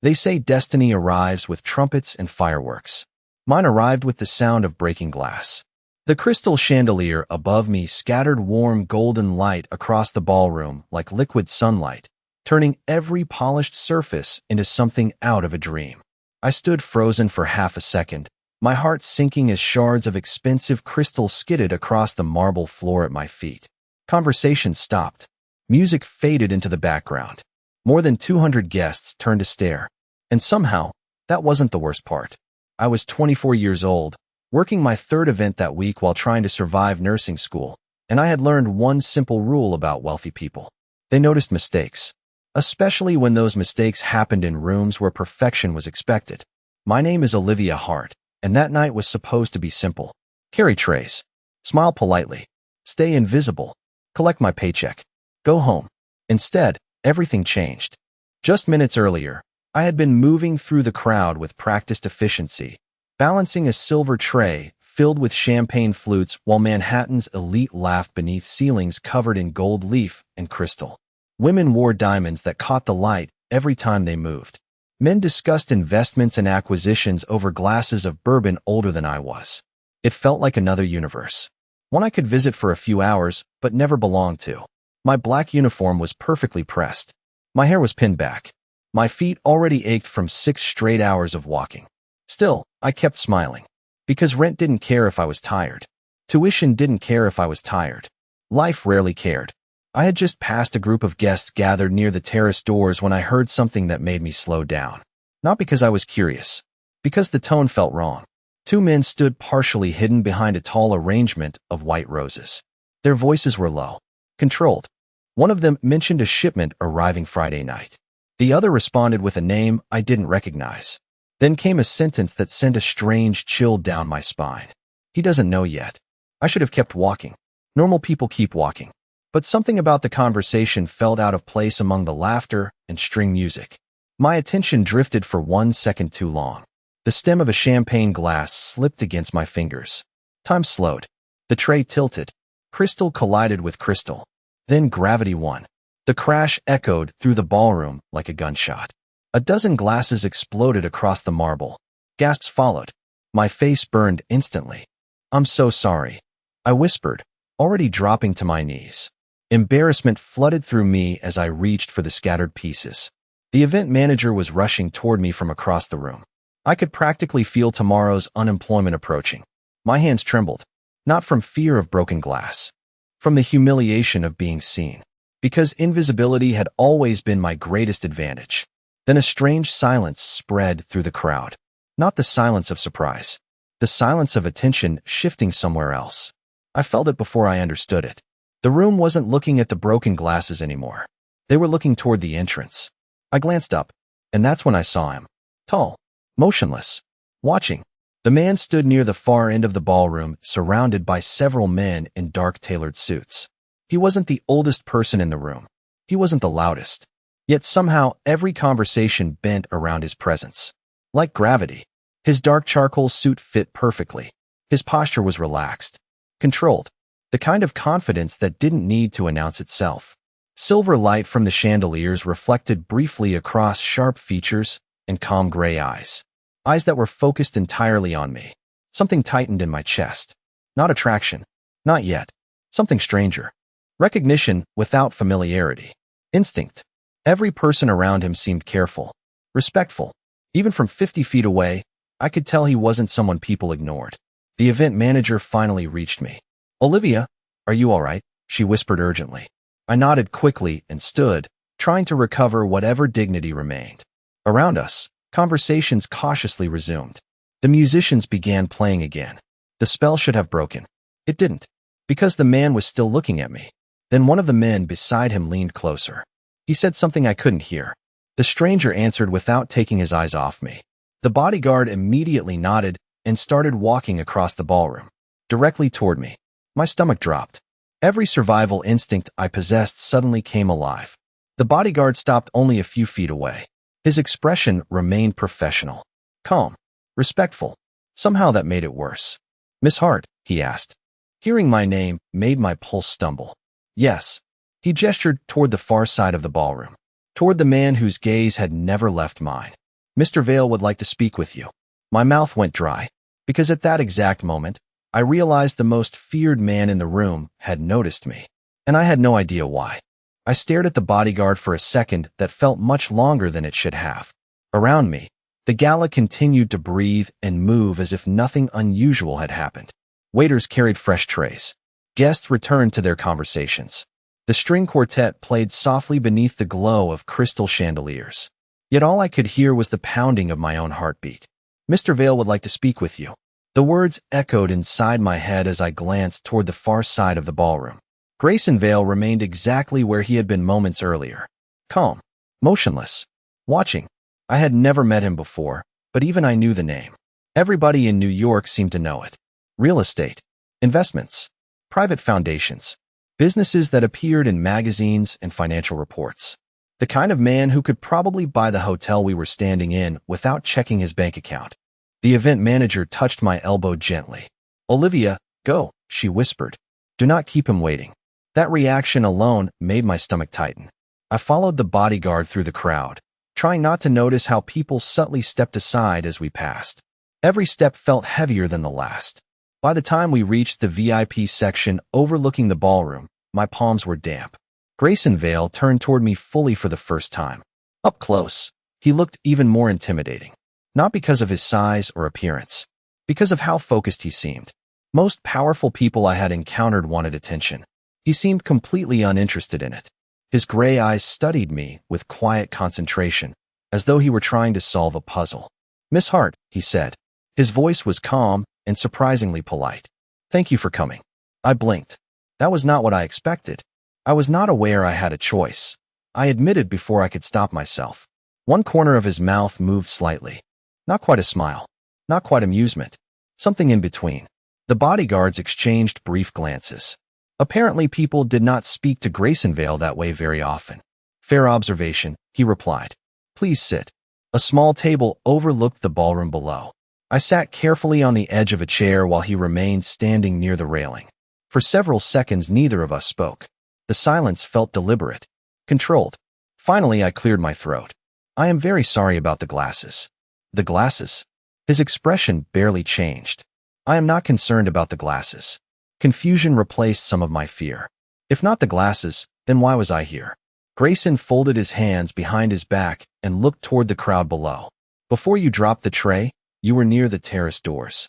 They say destiny arrives with trumpets and fireworks. Mine arrived with the sound of breaking glass. The crystal chandelier above me scattered warm golden light across the ballroom like liquid sunlight, turning every polished surface into something out of a dream. I stood frozen for half a second, my heart sinking as shards of expensive crystal skidded across the marble floor at my feet. Conversation stopped. Music faded into the background. More than 200 guests turned to stare. And somehow, that wasn't the worst part. I was 24 years old, working my third event that week while trying to survive nursing school, and I had learned one simple rule about wealthy people. They noticed mistakes, especially when those mistakes happened in rooms where perfection was expected. My name is Olivia Hart, and that night was supposed to be simple. Carry trays, smile politely, stay invisible, collect my paycheck, go home. Instead, everything changed. Just minutes earlier, I had been moving through the crowd with practiced efficiency, balancing a silver tray filled with champagne flutes while Manhattan's elite laughed beneath ceilings covered in gold leaf and crystal. Women wore diamonds that caught the light every time they moved. Men discussed investments and acquisitions over glasses of bourbon older than I was. It felt like another universe. One I could visit for a few hours, but never belonged to. My black uniform was perfectly pressed. My hair was pinned back. My feet already ached from 6 straight hours of walking. Still, I kept smiling. Because rent didn't care if I was tired. Tuition didn't care if I was tired. Life rarely cared. I had just passed a group of guests gathered near the terrace doors when I heard something that made me slow down. Not because I was curious. Because the tone felt wrong. 2 men stood partially hidden behind a tall arrangement of white roses. Their voices were low, controlled. One of them mentioned a shipment arriving Friday night. The other responded with a name I didn't recognize. Then came a sentence that sent a strange chill down my spine. He doesn't know yet. I should have kept walking. Normal people keep walking. But something about the conversation felt out of place among the laughter and string music. My attention drifted for 1 second too long. The stem of a champagne glass slipped against my fingers. Time slowed. The tray tilted. Crystal collided with crystal. Then gravity won. The crash echoed through the ballroom like a gunshot. A dozen glasses exploded across the marble. Gasps followed. My face burned instantly. "I'm so sorry," I whispered, already dropping to my knees. Embarrassment flooded through me as I reached for the scattered pieces. The event manager was rushing toward me from across the room. I could practically feel tomorrow's unemployment approaching. My hands trembled, not from fear of broken glass, from the humiliation of being seen. Because invisibility had always been my greatest advantage. Then a strange silence spread through the crowd. Not the silence of surprise. The silence of attention shifting somewhere else. I felt it before I understood it. The room wasn't looking at the broken glasses anymore. They were looking toward the entrance. I glanced up, and that's when I saw him. Tall, motionless, watching. The man stood near the far end of the ballroom, surrounded by several men in dark tailored suits. He wasn't the oldest person in the room. He wasn't the loudest. Yet somehow every conversation bent around his presence. Like gravity, his dark charcoal suit fit perfectly. His posture was relaxed, controlled, the kind of confidence that didn't need to announce itself. Silver light from the chandeliers reflected briefly across sharp features and calm gray eyes. Eyes that were focused entirely on me. Something tightened in my chest. Not attraction. Not yet. Something stranger. Recognition without familiarity. Instinct. Every person around him seemed careful, respectful. Even from 50 feet away, I could tell he wasn't someone people ignored. The event manager finally reached me. "Olivia, are you all right?" she whispered urgently. I nodded quickly and stood, trying to recover whatever dignity remained. Around us, conversations cautiously resumed. The musicians began playing again. The spell should have broken. It didn't, because the man was still looking at me. Then one of the men beside him leaned closer. He said something I couldn't hear. The stranger answered without taking his eyes off me. The bodyguard immediately nodded and started walking across the ballroom, directly toward me. My stomach dropped. Every survival instinct I possessed suddenly came alive. The bodyguard stopped only a few feet away. His expression remained professional, calm, respectful. Somehow that made it worse. "Miss Hart?" he asked. Hearing my name made my pulse stumble. "Yes." He gestured toward the far side of the ballroom, toward the man whose gaze had never left mine. Mr. Vale would like to speak with you. My mouth went dry, because at that exact moment, I realized the most feared man in the room had noticed me, and I had no idea why. I stared at the bodyguard for a second that felt much longer than it should have. Around me, the Gala continued to breathe and move as if nothing unusual had happened. Waiters carried fresh trays. Guests returned to their conversations. The string quartet played softly beneath the glow of crystal chandeliers. Yet all I could hear was the pounding of my own heartbeat. Mr. Vale would like to speak with you. The words echoed inside my head as I glanced toward the far side of the ballroom. Grayson Vale remained exactly where he had been moments earlier. Calm, motionless, watching. I had never met him before, but even I knew the name. Everybody in New York seemed to know it. Real estate, investments, private foundations, businesses that appeared in magazines and financial reports. The kind of man who could probably buy the hotel we were standing in without checking his bank account. The event manager touched my elbow gently. "Olivia, go," she whispered. "Do not keep him waiting." That reaction alone made my stomach tighten. I followed the bodyguard through the crowd, trying not to notice how people subtly stepped aside as we passed. Every step felt heavier than the last. By the time we reached the VIP section overlooking the ballroom, my palms were damp. Grayson Vale turned toward me fully for the first time. Up close, he looked even more intimidating. Not because of his size or appearance, because of how focused he seemed. Most powerful people I had encountered wanted attention. He seemed completely uninterested in it. His gray eyes studied me with quiet concentration, as though he were trying to solve a puzzle. "Miss Hart," he said. His voice was calm and surprisingly polite. "Thank you for coming." I blinked. That was not what I expected. I was not aware I had a choice. I admitted before I could stop myself. One corner of his mouth moved slightly. Not quite a smile. Not quite amusement. Something in between. The bodyguards exchanged brief glances. Apparently people did not speak to Grayson Vale that way very often. "Fair observation," he replied. "Please sit." A small table overlooked the ballroom below. I sat carefully on the edge of a chair while he remained standing near the railing. For several seconds neither of us spoke. The silence felt deliberate, controlled. Finally I cleared my throat. "I am very sorry about the glasses." "The glasses?" His expression barely changed. "I am not concerned about the glasses." Confusion replaced some of my fear. If not the glasses, then why was I here? Grayson folded his hands behind his back and looked toward the crowd below. "Before you dropped the tray, you were near the terrace doors."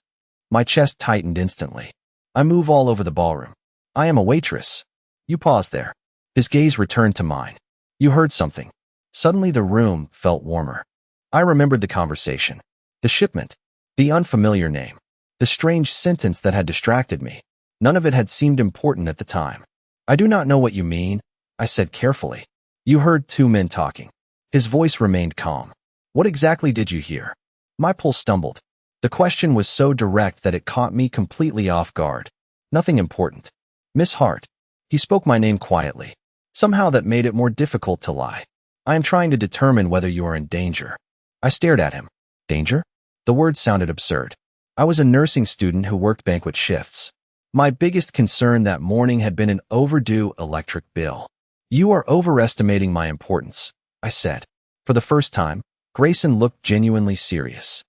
My chest tightened instantly. "I move all over the ballroom. I am a waitress." "You paused there." His gaze returned to mine. "You heard something." Suddenly the room felt warmer. I remembered the conversation, the shipment, the unfamiliar name, the strange sentence that had distracted me. None of it had seemed important at the time. "I do not know what you mean," I said carefully. "You heard two men talking." His voice remained calm. "What exactly did you hear?" My pulse stumbled. The question was so direct that it caught me completely off guard. "Nothing important." "Miss Hart." He spoke my name quietly. Somehow that made it more difficult to lie. "I am trying to determine whether you are in danger." I stared at him. Danger? The word sounded absurd. I was a nursing student who worked banquet shifts. My biggest concern that morning had been an overdue electric bill. "You are overestimating my importance," I said. For the first time, Grayson looked genuinely serious.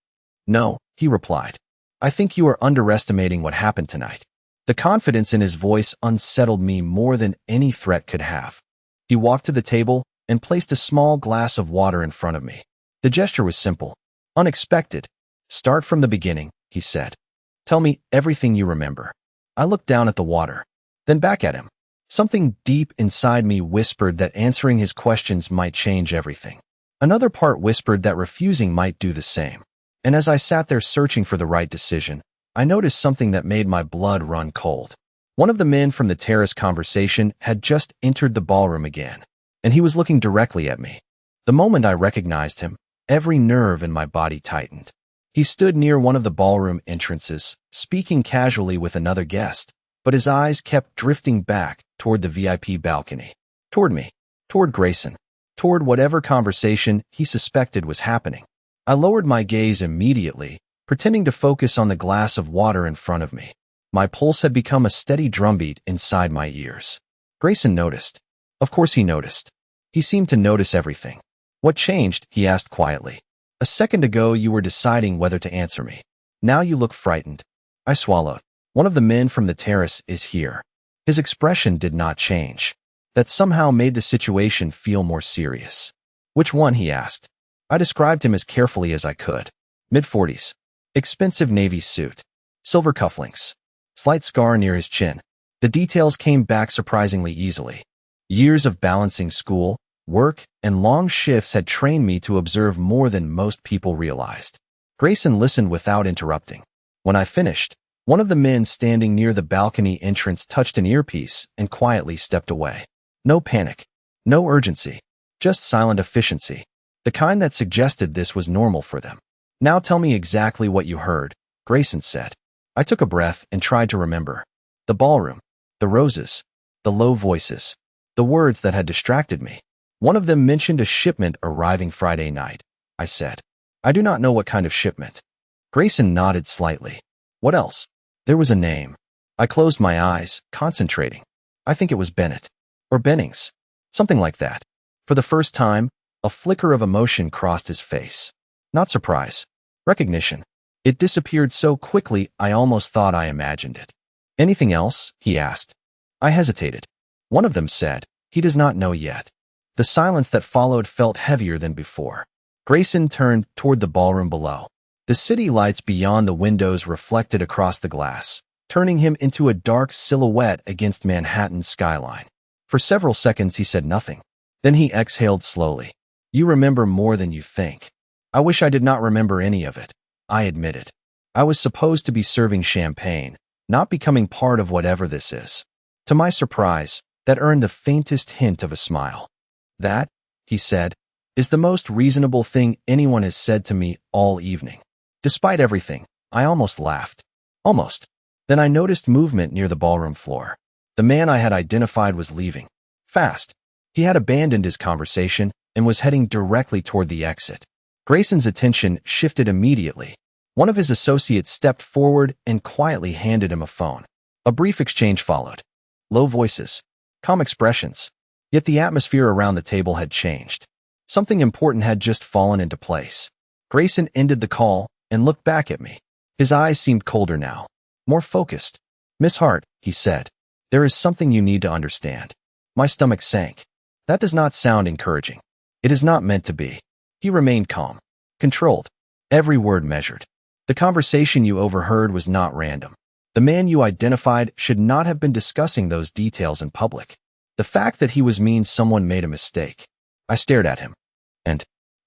"No," he replied. "I think you are underestimating what happened tonight." The confidence in his voice unsettled me more than any threat could have. He walked to the table and placed a small glass of water in front of me. The gesture was simple, unexpected. "Start from the beginning," he said. "Tell me everything you remember." I looked down at the water, then back at him. Something deep inside me whispered that answering his questions might change everything. Another part whispered that refusing might do the same. And as I sat there searching for the right decision, I noticed something that made my blood run cold. One of the men from the terrace conversation had just entered the ballroom again, and he was looking directly at me. The moment I recognized him, every nerve in my body tightened. He stood near one of the ballroom entrances, speaking casually with another guest, but his eyes kept drifting back toward the VIP balcony, toward me, toward Grayson, toward whatever conversation he suspected was happening. I lowered my gaze immediately, pretending to focus on the glass of water in front of me. My pulse had become a steady drumbeat inside my ears. Grayson noticed. Of course he noticed. He seemed to notice everything. "What changed?" he asked quietly. A second ago you were deciding whether to answer me. Now you look frightened. I swallowed. One of the men from the terrace is here. His expression did not change. That somehow made the situation feel more serious. Which one? He asked. I described him as carefully as I could. Mid-40s. Expensive navy suit. Silver cufflinks. Slight scar near his chin. The details came back surprisingly easily. Years of balancing school, work, and long shifts had trained me to observe more than most people realized. Grayson listened without interrupting. When I finished, one of the men standing near the balcony entrance touched an earpiece and quietly stepped away. No panic. No urgency. Just silent efficiency. The kind that suggested this was normal for them. Now tell me exactly what you heard, Grayson said. I took a breath and tried to remember. The ballroom. The roses. The low voices. The words that had distracted me. One of them mentioned a shipment arriving Friday night. I said. I do not know what kind of shipment. Grayson nodded slightly. What else? There was a name. I closed my eyes, concentrating. I think it was Bennett. Or Bennings. Something like that. For the first time, a flicker of emotion crossed his face. Not surprise. Recognition. It disappeared so quickly I almost thought I imagined it. Anything else? He asked. I hesitated. One of them said, he does not know yet. The silence that followed felt heavier than before. Grayson turned toward the ballroom below. The city lights beyond the windows reflected across the glass, turning him into a dark silhouette against Manhattan's skyline. For several seconds he said nothing. Then he exhaled slowly. You remember more than you think. I wish I did not remember any of it. I admitted. I was supposed to be serving champagne, not becoming part of whatever this is. To my surprise, that earned the faintest hint of a smile. That, he said, is the most reasonable thing anyone has said to me all evening. Despite everything, I almost laughed. Almost. Then I noticed movement near the ballroom floor. The man I had identified was leaving. Fast. He had abandoned his conversation and was heading directly toward the exit. Grayson's attention shifted immediately. One of his associates stepped forward and quietly handed him a phone. A brief exchange followed. Low voices. Calm expressions. Yet the atmosphere around the table had changed. Something important had just fallen into place. Grayson ended the call and looked back at me. His eyes seemed colder now, more focused. Miss Hart, he said, there is something you need to understand. My stomach sank. That does not sound encouraging. It is not meant to be. He remained calm, controlled, every word measured. The conversation you overheard was not random. The man you identified should not have been discussing those details in public. The fact that he was means someone made a mistake. I stared at him.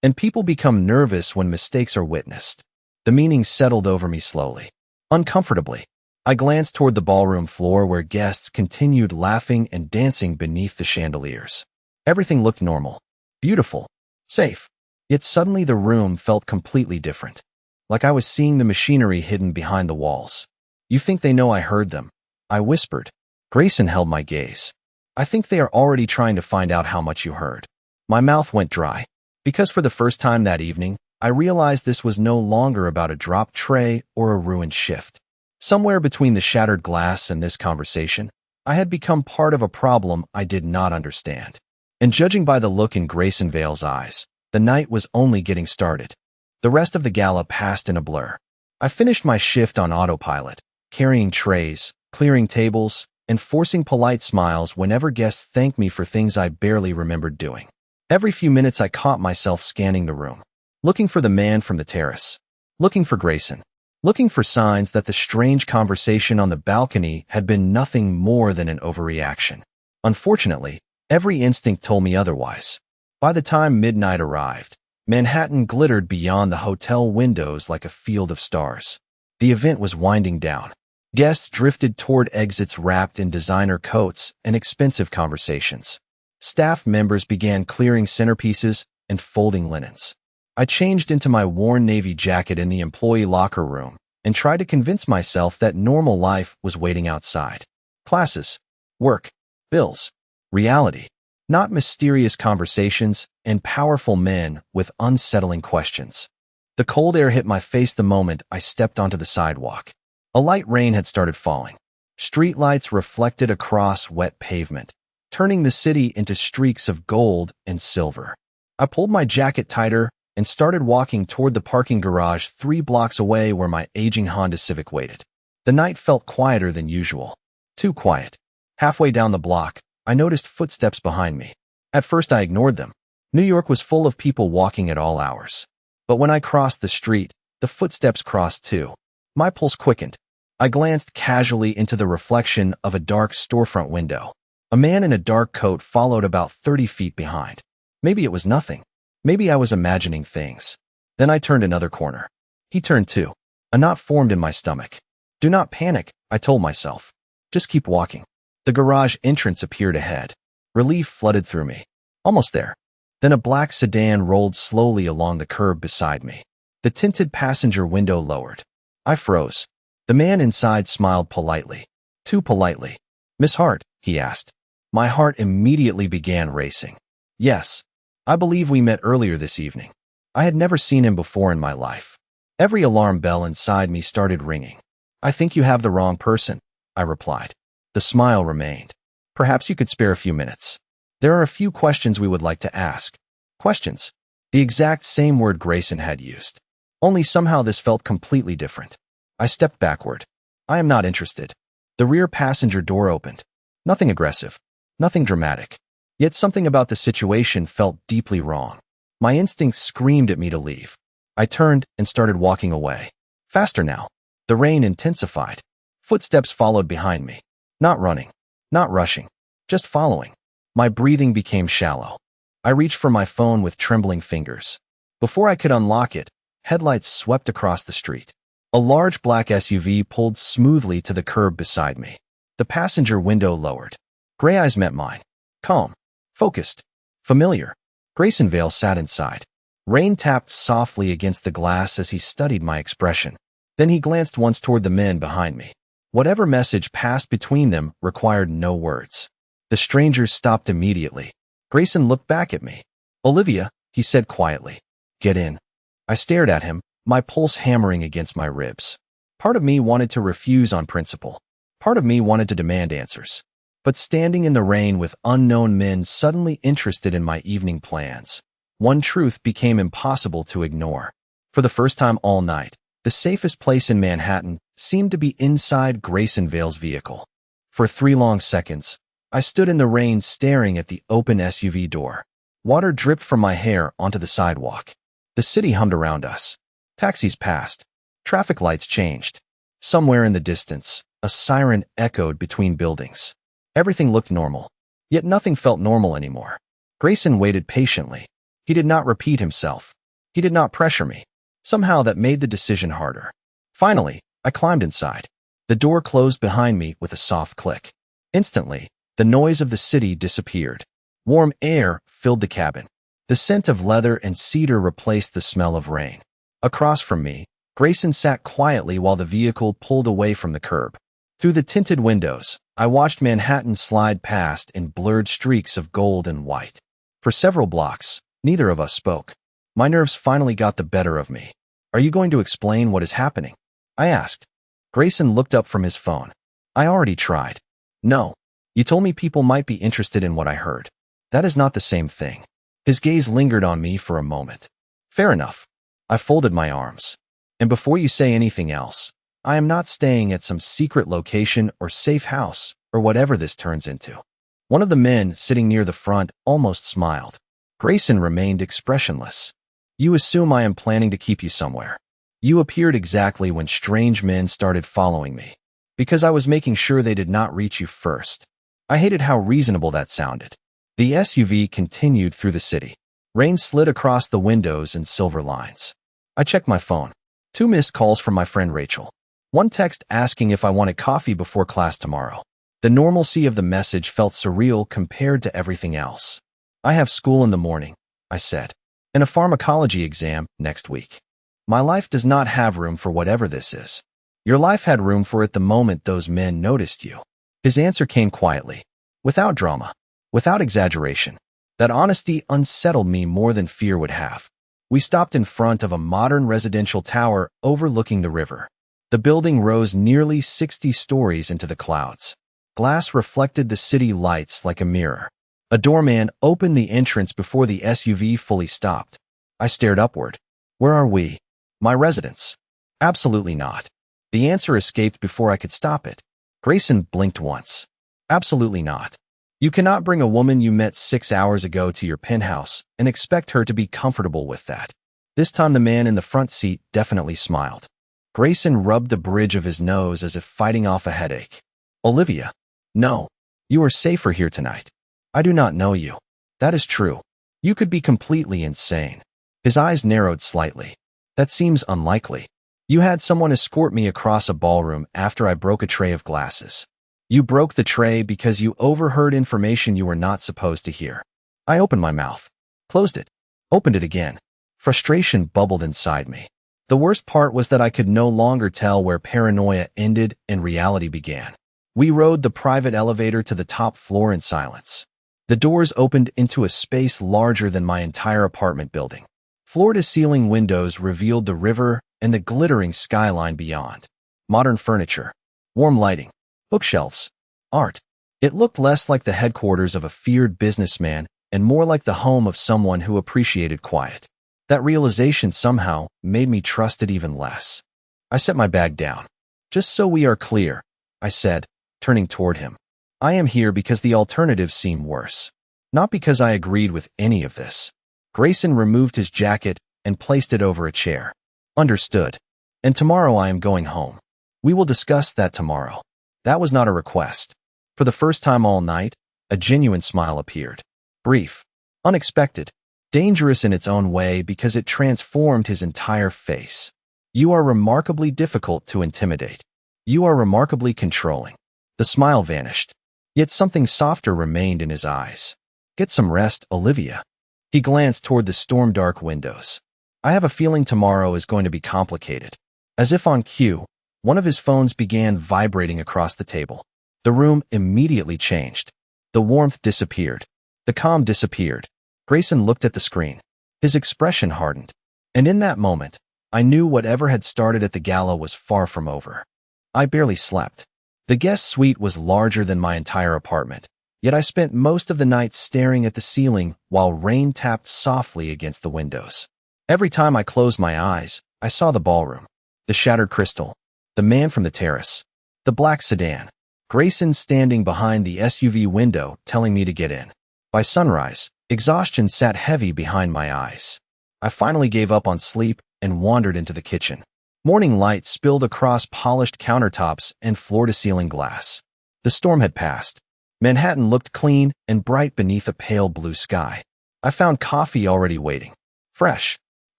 And people become nervous when mistakes are witnessed. The meaning settled over me slowly. Uncomfortably, I glanced toward the ballroom floor where guests continued laughing and dancing beneath the chandeliers. Everything looked normal, beautiful, safe. Yet suddenly the room felt completely different. Like I was seeing the machinery hidden behind the walls. You think they know I heard them? I whispered. Grayson held my gaze. I think they are already trying to find out how much you heard. My mouth went dry. Because for the first time that evening, I realized this was no longer about a dropped tray or a ruined shift. Somewhere between the shattered glass and this conversation, I had become part of a problem I did not understand. And judging by the look in Grayson Vale's eyes, the night was only getting started. The rest of the gala passed in a blur. I finished my shift on autopilot, carrying trays, clearing tables, and forcing polite smiles whenever guests thanked me for things I barely remembered doing. Every few minutes I caught myself scanning the room, looking for the man from the terrace, looking for Grayson, looking for signs that the strange conversation on the balcony had been nothing more than an overreaction. Unfortunately, every instinct told me otherwise. By the time midnight arrived, Manhattan glittered beyond the hotel windows like a field of stars. The event was winding down. Guests drifted toward exits wrapped in designer coats and expensive conversations. Staff members began clearing centerpieces and folding linens. I changed into my worn navy jacket in the employee locker room and tried to convince myself that normal life was waiting outside. Classes, work, bills, reality, not mysterious conversations and powerful men with unsettling questions. The cold air hit my face the moment I stepped onto the sidewalk. A light rain had started falling. Streetlights reflected across wet pavement, turning the city into streaks of gold and silver. I pulled my jacket tighter and started walking toward the parking garage 3 blocks away where my aging Honda Civic waited. The night felt quieter than usual. Too quiet. Halfway down the block, I noticed footsteps behind me. At first I ignored them. New York was full of people walking at all hours. But when I crossed the street, the footsteps crossed too. My pulse quickened. I glanced casually into the reflection of a dark storefront window. A man in a dark coat followed about 30 feet behind. Maybe it was nothing. Maybe I was imagining things. Then I turned another corner. He turned too. A knot formed in my stomach. Do not panic, I told myself. Just keep walking. The garage entrance appeared ahead. Relief flooded through me. Almost there. Then a black sedan rolled slowly along the curb beside me. The tinted passenger window lowered. I froze. The man inside smiled politely. Too politely. "Miss Hart?" he asked. My heart immediately began racing. Yes. I believe we met earlier this evening. I had never seen him before in my life. Every alarm bell inside me started ringing. "I think you have the wrong person," I replied. The smile remained. "Perhaps you could spare a few minutes. There are a few questions we would like to ask." Questions. The exact same word Grayson had used. Only somehow this felt completely different. I stepped backward. "I am not interested." The rear passenger door opened. Nothing aggressive. Nothing dramatic. Yet something about the situation felt deeply wrong. My instincts screamed at me to leave. I turned and started walking away. Faster now. The rain intensified. Footsteps followed behind me. Not running. Not rushing. Just following. My breathing became shallow. I reached for my phone with trembling fingers. Before I could unlock it, headlights swept across the street. A large black SUV pulled smoothly to the curb beside me. The passenger window lowered. Gray eyes met mine. Calm. Focused. Familiar. Grayson Vale sat inside. Rain tapped softly against the glass as he studied my expression. Then he glanced once toward the men behind me. Whatever message passed between them required no words. The strangers stopped immediately. Grayson looked back at me. "Olivia," he said quietly. "Get in." I stared at him, my pulse hammering against my ribs. Part of me wanted to refuse on principle. Part of me wanted to demand answers. But standing in the rain with unknown men suddenly interested in my evening plans, one truth became impossible to ignore. For the first time all night, the safest place in Manhattan seemed to be inside Grayson Vale's vehicle. For 3 long seconds, I stood in the rain staring at the open SUV door. Water dripped from my hair onto the sidewalk. The city hummed around us. Taxis passed. Traffic lights changed. Somewhere in the distance, a siren echoed between buildings. Everything looked normal. Yet nothing felt normal anymore. Grayson waited patiently. He did not repeat himself. He did not pressure me. Somehow that made the decision harder. Finally, I climbed inside. The door closed behind me with a soft click. Instantly, the noise of the city disappeared. Warm air filled the cabin. The scent of leather and cedar replaced the smell of rain. Across from me, Grayson sat quietly while the vehicle pulled away from the curb. Through the tinted windows, I watched Manhattan slide past in blurred streaks of gold and white. For several blocks, neither of us spoke. My nerves finally got the better of me. "Are you going to explain what is happening?" I asked. Grayson looked up from his phone. "I already tried." "No. You told me people might be interested in what I heard. That is not the same thing." His gaze lingered on me for a moment. "Fair enough." I folded my arms. "And before you say anything else, I am not staying at some secret location or safe house or whatever this turns into." One of the men sitting near the front almost smiled. Grayson remained expressionless. "You assume I am planning to keep you somewhere. You appeared exactly when strange men started following me, because I was making sure they did not reach you first." I hated how reasonable that sounded. The SUV continued through the city. Rain slid across the windows in silver lines. I checked my phone. 2 missed calls from my friend Rachel. 1 text asking if I wanted coffee before class tomorrow. The normalcy of the message felt surreal compared to everything else. "I have school in the morning," I said, "and a pharmacology exam next week. My life does not have room for whatever this is." "Your life had room for it the moment those men noticed you." His answer came quietly, without drama, without exaggeration. That honesty unsettled me more than fear would have. We stopped in front of a modern residential tower overlooking the river. The building rose nearly 60 stories into the clouds. Glass reflected the city lights like a mirror. A doorman opened the entrance before the SUV fully stopped. I stared upward. Where are we? My residence. Absolutely not. The answer escaped before I could stop it. Grayson blinked once. Absolutely not. You cannot bring a woman you met 6 hours ago to your penthouse and expect her to be comfortable with that. This time the man in the front seat definitely smiled. Grayson rubbed the bridge of his nose as if fighting off a headache. Olivia. No. You are safer here tonight. I do not know you. That is true. You could be completely insane. His eyes narrowed slightly. That seems unlikely. You had someone escort me across a ballroom after I broke a tray of glasses. You broke the tray because you overheard information you were not supposed to hear. I opened my mouth, closed it, opened it again. Frustration bubbled inside me. The worst part was that I could no longer tell where paranoia ended and reality began. We rode the private elevator to the top floor in silence. The doors opened into a space larger than my entire apartment building. Floor-to-ceiling windows revealed the river and the glittering skyline beyond. Modern furniture, warm lighting, bookshelves, art. It looked less like the headquarters of a feared businessman and more like the home of someone who appreciated quiet. That realization somehow made me trust it even less. I set my bag down. Just so we are clear, I said, turning toward him. I am here because the alternatives seem worse. Not because I agreed with any of this. Grayson removed his jacket and placed it over a chair. Understood. And tomorrow I am going home. We will discuss that tomorrow. That was not a request. For the first time all night, a genuine smile appeared. Brief, unexpected, dangerous in its own way because it transformed his entire face. You are remarkably difficult to intimidate. You are remarkably controlling. The smile vanished, yet something softer remained in his eyes. Get some rest, Olivia. He glanced toward the storm-dark windows. I have a feeling tomorrow is going to be complicated. As if on cue, one of his phones began vibrating across the table. The room immediately changed. The warmth disappeared. The calm disappeared. Grayson looked at the screen. His expression hardened. And in that moment, I knew whatever had started at the gala was far from over. I barely slept. The guest suite was larger than my entire apartment, yet I spent most of the night staring at the ceiling while rain tapped softly against the windows. Every time I closed my eyes, I saw the ballroom, the shattered crystal, the man from the terrace, the black sedan, Grayson standing behind the SUV window telling me to get in. By sunrise, exhaustion sat heavy behind my eyes. I finally gave up on sleep and wandered into the kitchen. Morning light spilled across polished countertops and floor-to-ceiling glass. The storm had passed. Manhattan looked clean and bright beneath a pale blue sky. I found coffee already waiting. Fresh.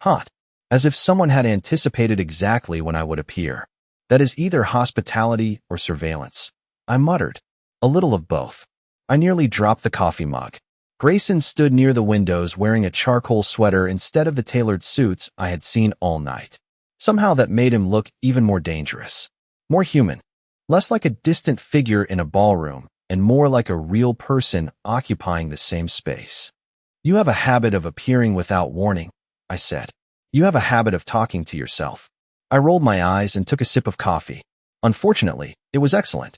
Hot. As if someone had anticipated exactly when I would appear. That is either hospitality or surveillance. I muttered. A little of both. I nearly dropped the coffee mug. Grayson stood near the windows wearing a charcoal sweater instead of the tailored suits I had seen all night. Somehow that made him look even more dangerous. More human. Less like a distant figure in a ballroom, and more like a real person occupying the same space. You have a habit of appearing without warning, I said. You have a habit of talking to yourself. I rolled my eyes and took a sip of coffee. Unfortunately, it was excellent.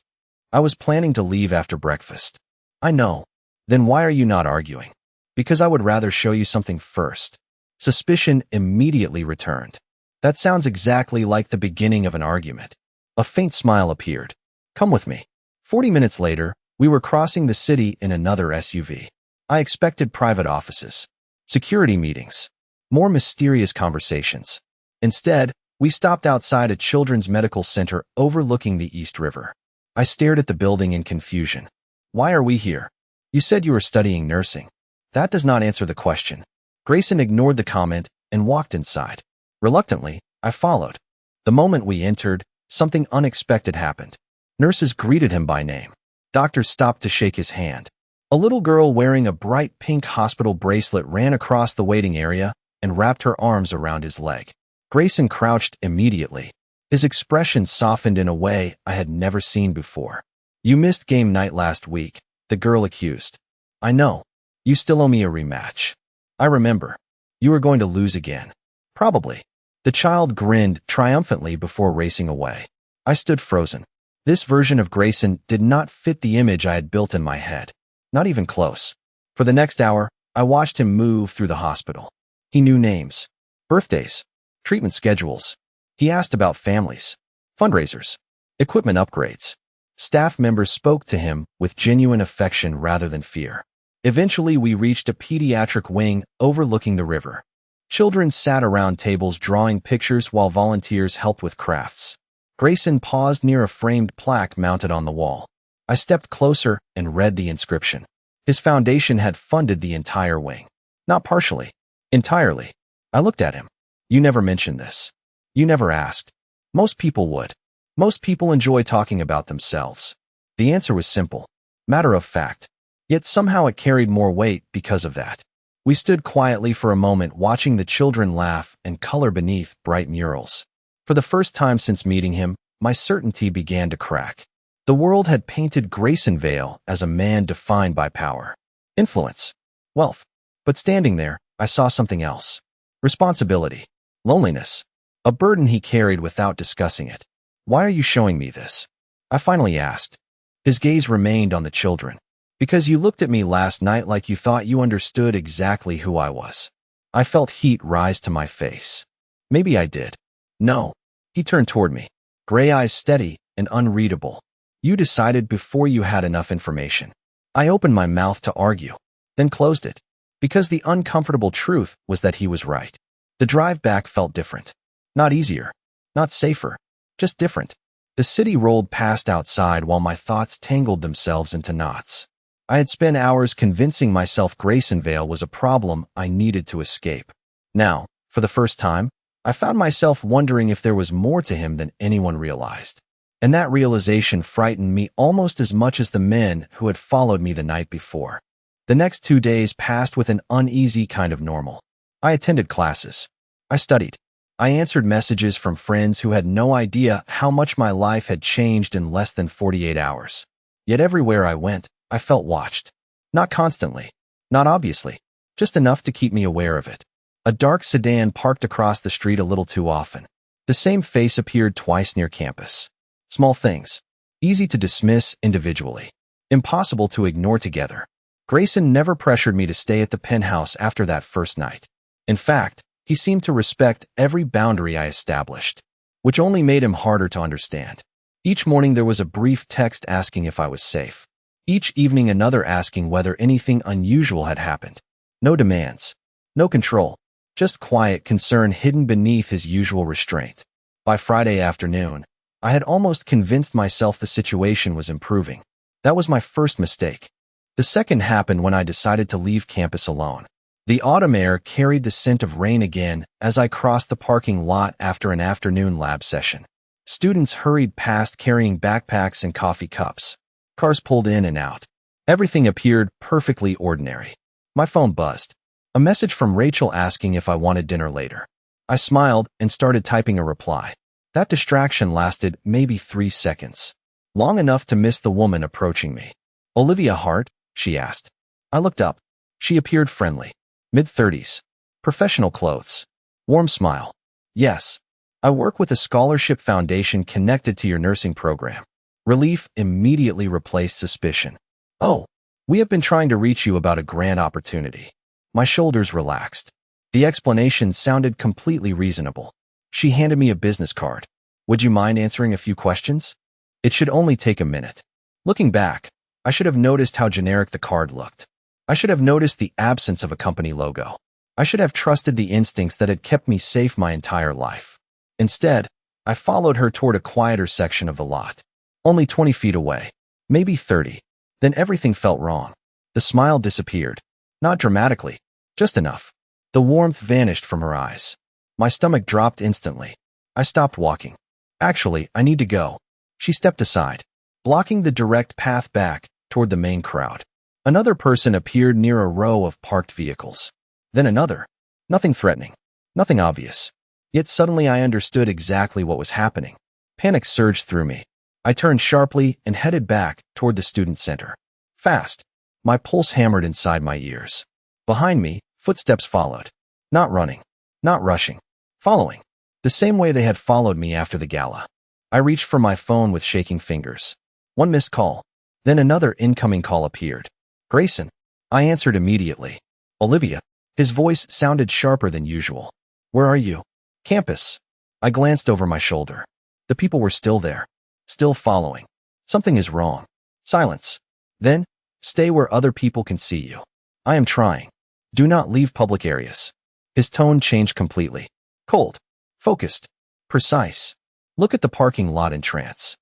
I was planning to leave after breakfast. I know. Then why are you not arguing? Because I would rather show you something first. Suspicion immediately returned. That sounds exactly like the beginning of an argument. A faint smile appeared. Come with me. 40 minutes later, we were crossing the city in another SUV. I expected private offices, security meetings, more mysterious conversations. Instead, we stopped outside a children's medical center overlooking the East River. I stared at the building in confusion. Why are we here? You said you were studying nursing. That does not answer the question. Grayson ignored the comment and walked inside. Reluctantly, I followed. The moment we entered, something unexpected happened. Nurses greeted him by name. Doctors stopped to shake his hand. A little girl wearing a bright pink hospital bracelet ran across the waiting area and wrapped her arms around his leg. Grayson crouched immediately. His expression softened in a way I had never seen before. You missed game night last week, the girl accused. I know. You still owe me a rematch. I remember. You are going to lose again. Probably. The child grinned triumphantly before racing away. I stood frozen. This version of Grayson did not fit the image I had built in my head. Not even close. For the next hour, I watched him move through the hospital. He knew names, birthdays, treatment schedules. He asked about families, fundraisers, equipment upgrades. Staff members spoke to him with genuine affection rather than fear. Eventually, we reached a pediatric wing overlooking the river. Children sat around tables drawing pictures while volunteers helped with crafts. Grayson paused near a framed plaque mounted on the wall. I stepped closer and read the inscription. His foundation had funded the entire wing. Not partially. Entirely. I looked at him. You never mentioned this. You never asked. Most people would. Most people enjoy talking about themselves. The answer was simple. Matter of fact. Yet somehow it carried more weight because of that. We stood quietly for a moment watching the children laugh and color beneath bright murals. For the first time since meeting him, my certainty began to crack. The world had painted Grayson Vale as a man defined by power, influence, wealth. But standing there, I saw something else. Responsibility, loneliness, a burden he carried without discussing it. Why are you showing me this? I finally asked. His gaze remained on the children. Because you looked at me last night like you thought you understood exactly who I was. I felt heat rise to my face. Maybe I did. No. He turned toward me, gray eyes steady and unreadable. You decided before you had enough information. I opened my mouth to argue, then closed it. Because the uncomfortable truth was that he was right. The drive back felt different. Not easier. Not safer. Just different. The city rolled past outside while my thoughts tangled themselves into knots. I had spent hours convincing myself Grayson Vale was a problem I needed to escape. Now, for the first time, I found myself wondering if there was more to him than anyone realized. And that realization frightened me almost as much as the men who had followed me the night before. The next 2 days passed with an uneasy kind of normal. I attended classes. I studied. I answered messages from friends who had no idea how much my life had changed in less than 48 hours. Yet everywhere I went, I felt watched. Not constantly. Not obviously. Just enough to keep me aware of it. A dark sedan parked across the street a little too often. The same face appeared twice near campus. Small things. Easy to dismiss individually. Impossible to ignore together. Grayson never pressured me to stay at the penthouse after that first night. In fact, he seemed to respect every boundary I established, which only made him harder to understand. Each morning there was a brief text asking if I was safe. Each evening another asking whether anything unusual had happened. No demands. No control. Just quiet concern hidden beneath his usual restraint. By Friday afternoon, I had almost convinced myself the situation was improving. That was my first mistake. The second happened when I decided to leave campus alone. The autumn air carried the scent of rain again as I crossed the parking lot after an afternoon lab session. Students hurried past carrying backpacks and coffee cups. Cars pulled in and out. Everything appeared perfectly ordinary. My phone buzzed. A message from Rachel asking if I wanted dinner later. I smiled and started typing a reply. That distraction lasted maybe 3 seconds. Long enough to miss the woman approaching me. Olivia Hart? She asked. I looked up. She appeared friendly. Mid-30s. Professional clothes. Warm smile. Yes. I work with a scholarship foundation connected to your nursing program. Relief immediately replaced suspicion. Oh, we have been trying to reach you about a grant opportunity. My shoulders relaxed. The explanation sounded completely reasonable. She handed me a business card. Would you mind answering a few questions? It should only take a minute. Looking back, I should have noticed how generic the card looked. I should have noticed the absence of a company logo. I should have trusted the instincts that had kept me safe my entire life. Instead, I followed her toward a quieter section of the lot. Only 20 feet away. Maybe 30. Then everything felt wrong. The smile disappeared. Not dramatically. Just enough. The warmth vanished from her eyes. My stomach dropped instantly. I stopped walking. Actually, I need to go. She stepped aside, blocking the direct path back toward the main crowd. Another person appeared near a row of parked vehicles. Then another. Nothing threatening. Nothing obvious. Yet suddenly I understood exactly what was happening. Panic surged through me. I turned sharply and headed back toward the student center. Fast. My pulse hammered inside my ears. Behind me, footsteps followed. Not running. Not rushing. Following. The same way they had followed me after the gala. I reached for my phone with shaking fingers. One missed call. Then another incoming call appeared. Grayson. I answered immediately. Olivia. His voice sounded sharper than usual. Where are you? Campus. I glanced over my shoulder. The people were still there, still following. Something is wrong. Silence. Then, stay where other people can see you. I am trying. Do not leave public areas. His tone changed completely. Cold. Focused. Precise. Look at the parking lot in trance.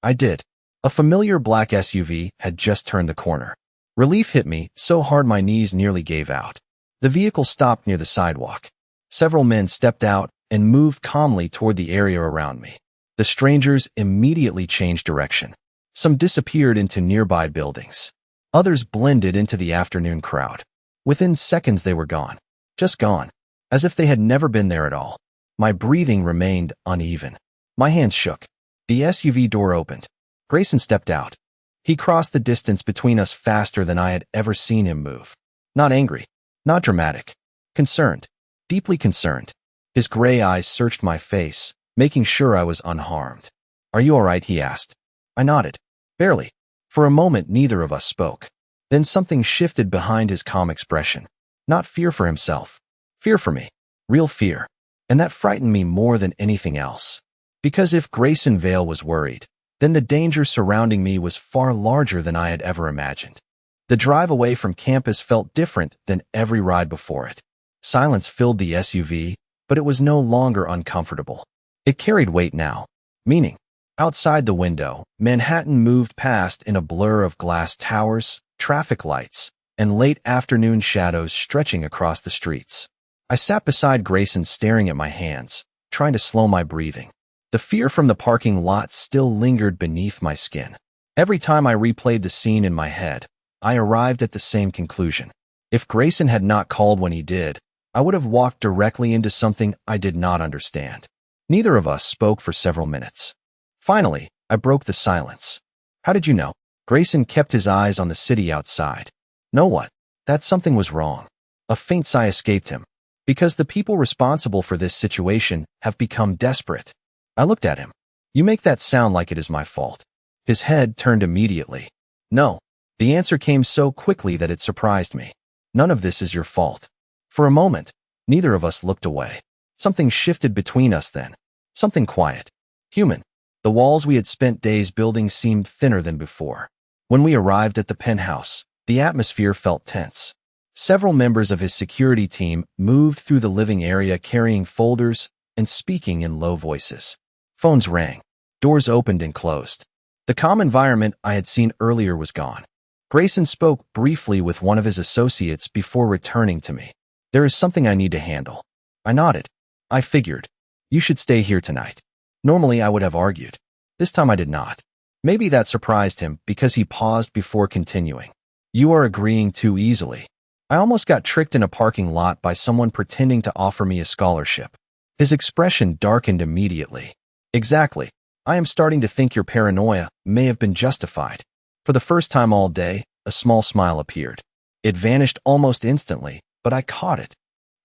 I did. A familiar black SUV had just turned the corner. Relief hit me so hard my knees nearly gave out. The vehicle stopped near the sidewalk. Several men stepped out and moved calmly toward the area around me. The strangers immediately changed direction. Some disappeared into nearby buildings. Others blended into the afternoon crowd. Within seconds they were gone. Just gone. As if they had never been there at all. My breathing remained uneven. My hands shook. The SUV door opened. Grayson stepped out. He crossed the distance between us faster than I had ever seen him move. Not angry. Not dramatic. Concerned. Deeply concerned. His gray eyes searched my face, making sure I was unharmed. Are you all right? He asked. I nodded. Barely. For a moment, neither of us spoke. Then something shifted behind his calm expression. Not fear for himself. Fear for me. Real fear. And that frightened me more than anything else. Because if Grayson Vale was worried, then the danger surrounding me was far larger than I had ever imagined. The drive away from campus felt different than every ride before it. Silence filled the SUV, but it was no longer uncomfortable. It carried weight now. Meaning. Outside the window, Manhattan moved past in a blur of glass towers, traffic lights, and late afternoon shadows stretching across the streets. I sat beside Grayson staring at my hands, trying to slow my breathing. The fear from the parking lot still lingered beneath my skin. Every time I replayed the scene in my head, I arrived at the same conclusion. If Grayson had not called when he did, I would have walked directly into something I did not understand. Neither of us spoke for several minutes. Finally, I broke the silence. How did you know? Grayson kept his eyes on the city outside. Know what? That something was wrong. A faint sigh escaped him. Because the people responsible for this situation have become desperate. I looked at him. You make that sound like it is my fault. His head turned immediately. No. The answer came so quickly that it surprised me. None of this is your fault. For a moment, neither of us looked away. Something shifted between us then. Something quiet. Human. The walls we had spent days building seemed thinner than before. When we arrived at the penthouse, the atmosphere felt tense. Several members of his security team moved through the living area carrying folders and speaking in low voices. Phones rang. Doors opened and closed. The calm environment I had seen earlier was gone. Grayson spoke briefly with one of his associates before returning to me. There is something I need to handle. I nodded. I figured. You should stay here tonight. Normally I would have argued. This time I did not. Maybe that surprised him because he paused before continuing. You are agreeing too easily. I almost got tricked in a parking lot by someone pretending to offer me a scholarship. His expression darkened immediately. Exactly. I am starting to think your paranoia may have been justified. For the first time all day, a small smile appeared. It vanished almost instantly, but I caught it.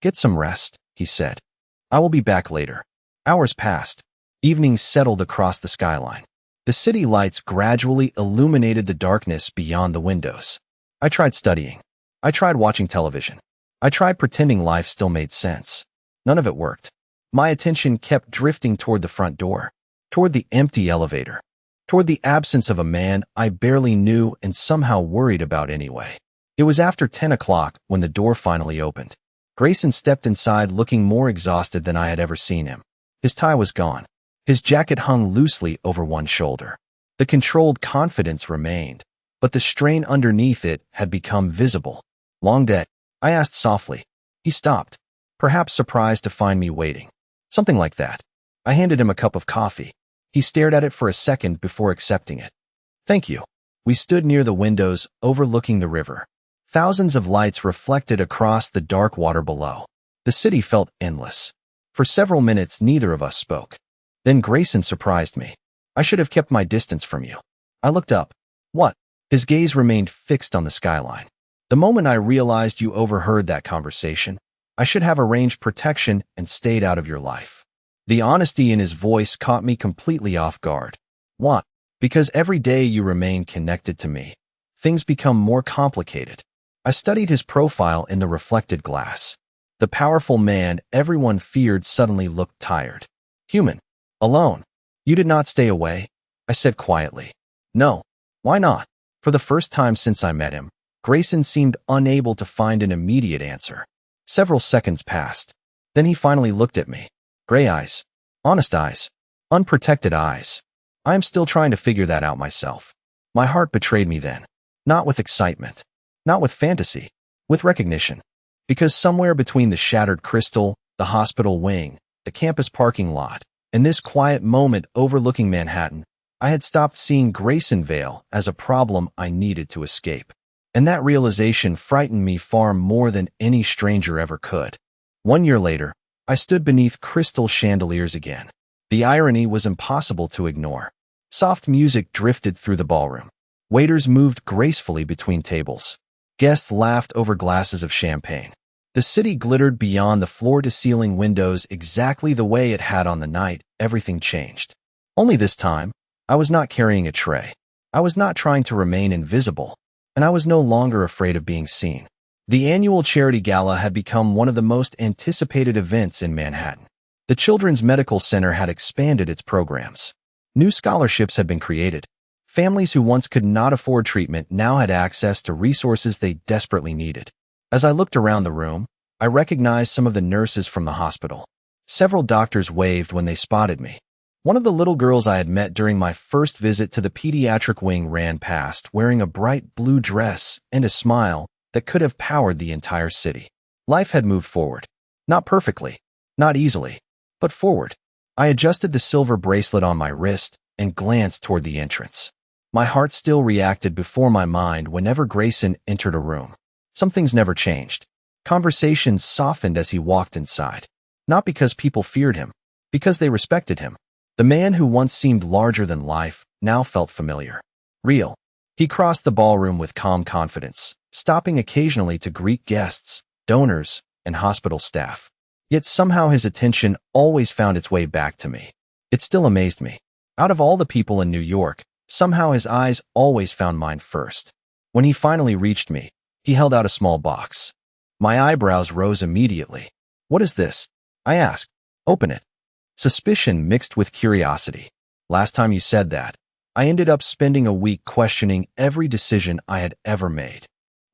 Get some rest, he said. I will be back later. Hours passed. Evening settled across the skyline. The city lights gradually illuminated the darkness beyond the windows. I tried studying. I tried watching television. I tried pretending life still made sense. None of it worked. My attention kept drifting toward the front door, toward the empty elevator, toward the absence of a man I barely knew and somehow worried about anyway. It was after 10 o'clock when the door finally opened. Grayson stepped inside looking more exhausted than I had ever seen him. His tie was gone. His jacket hung loosely over one shoulder. The controlled confidence remained, but the strain underneath it had become visible. Long day? I asked softly. He stopped, perhaps surprised to find me waiting. Something like that. I handed him a cup of coffee. He stared at it for a second before accepting it. Thank you. We stood near the windows, overlooking the river. Thousands of lights reflected across the dark water below. The city felt endless. For several minutes, neither of us spoke. Then Grayson surprised me. I should have kept my distance from you. I looked up. What? His gaze remained fixed on the skyline. The moment I realized you overheard that conversation, I should have arranged protection and stayed out of your life. The honesty in his voice caught me completely off guard. What? Because every day you remain connected to me, things become more complicated. I studied his profile in the reflected glass. The powerful man everyone feared suddenly looked tired. Human. Alone. You did not stay away? I said quietly. No. Why not? For the first time since I met him, Grayson seemed unable to find an immediate answer. Several seconds passed. Then he finally looked at me. Gray eyes. Honest eyes. Unprotected eyes. I am still trying to figure that out myself. My heart betrayed me then. Not with excitement. Not with fantasy. With recognition. Because somewhere between the shattered crystal, the hospital wing, the campus parking lot, and this quiet moment overlooking Manhattan, I had stopped seeing Grayson Vale as a problem I needed to escape. And that realization frightened me far more than any stranger ever could. 1 year later, I stood beneath crystal chandeliers again. The irony was impossible to ignore. Soft music drifted through the ballroom. Waiters moved gracefully between tables. Guests laughed over glasses of champagne. The city glittered beyond the floor-to-ceiling windows exactly the way it had on the night everything changed. Only this time, I was not carrying a tray. I was not trying to remain invisible, and I was no longer afraid of being seen. The annual charity gala had become one of the most anticipated events in Manhattan. The Children's Medical Center had expanded its programs. New scholarships had been created. Families who once could not afford treatment now had access to resources they desperately needed. As I looked around the room, I recognized some of the nurses from the hospital. Several doctors waved when they spotted me. One of the little girls I had met during my first visit to the pediatric wing ran past, wearing a bright blue dress and a smile that could have powered the entire city. Life had moved forward. Not perfectly, not easily, but forward. I adjusted the silver bracelet on my wrist and glanced toward the entrance. My heart still reacted before my mind whenever Grayson entered a room. Some things never changed. Conversations softened as he walked inside. Not because people feared him, because they respected him. The man who once seemed larger than life now felt familiar. Real. He crossed the ballroom with calm confidence, stopping occasionally to greet guests, donors, and hospital staff. Yet somehow his attention always found its way back to me. It still amazed me. Out of all the people in New York, somehow his eyes always found mine first. When he finally reached me, he held out a small box. My eyebrows rose immediately. What is this? I asked. Open it. Suspicion mixed with curiosity. Last time you said that, I ended up spending a week questioning every decision I had ever made.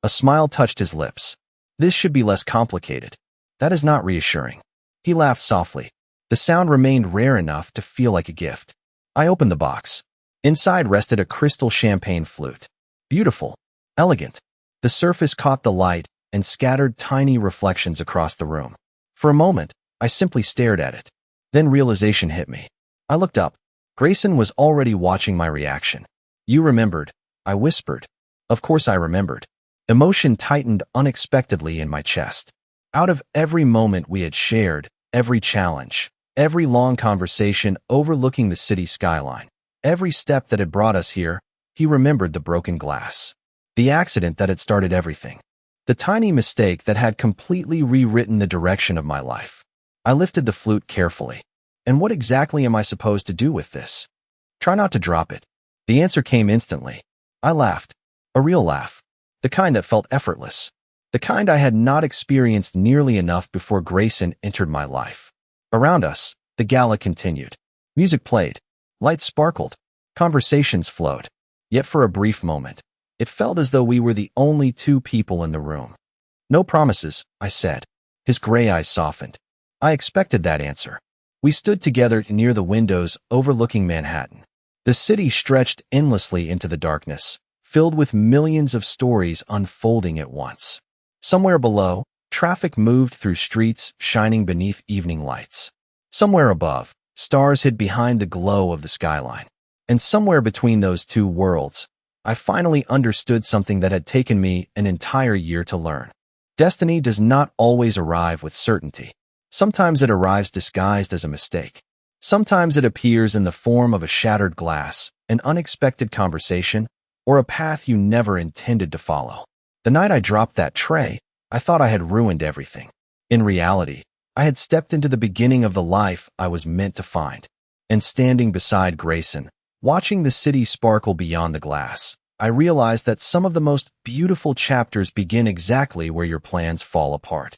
A smile touched his lips. This should be less complicated. That is not reassuring. He laughed softly. The sound remained rare enough to feel like a gift. I opened the box. Inside rested a crystal champagne flute. Beautiful. Elegant. The surface caught the light and scattered tiny reflections across the room. For a moment, I simply stared at it. Then realization hit me. I looked up. Grayson was already watching my reaction. You remembered, I whispered. Of course I remembered. Emotion tightened unexpectedly in my chest. Out of every moment we had shared, every challenge, every long conversation overlooking the city skyline, every step that had brought us here, he remembered the broken glass. The accident that had started everything. The tiny mistake that had completely rewritten the direction of my life. I lifted the flute carefully. And what exactly am I supposed to do with this? Try not to drop it. The answer came instantly. I laughed. A real laugh. The kind that felt effortless. The kind I had not experienced nearly enough before Grayson entered my life. Around us, the gala continued. Music played. Lights sparkled. Conversations flowed. Yet for a brief moment, it felt as though we were the only two people in the room. No promises, I said. His gray eyes softened. I expected that answer. We stood together near the windows overlooking Manhattan. The city stretched endlessly into the darkness, filled with millions of stories unfolding at once. Somewhere below, traffic moved through streets shining beneath evening lights. Somewhere above, stars hid behind the glow of the skyline. And somewhere between those two worlds, I finally understood something that had taken me an entire year to learn. Destiny does not always arrive with certainty. Sometimes it arrives disguised as a mistake. Sometimes it appears in the form of a shattered glass, an unexpected conversation, or a path you never intended to follow. The night I dropped that tray, I thought I had ruined everything. In reality, I had stepped into the beginning of the life I was meant to find. And standing beside Grayson, watching the city sparkle beyond the glass, I realized that some of the most beautiful chapters begin exactly where your plans fall apart.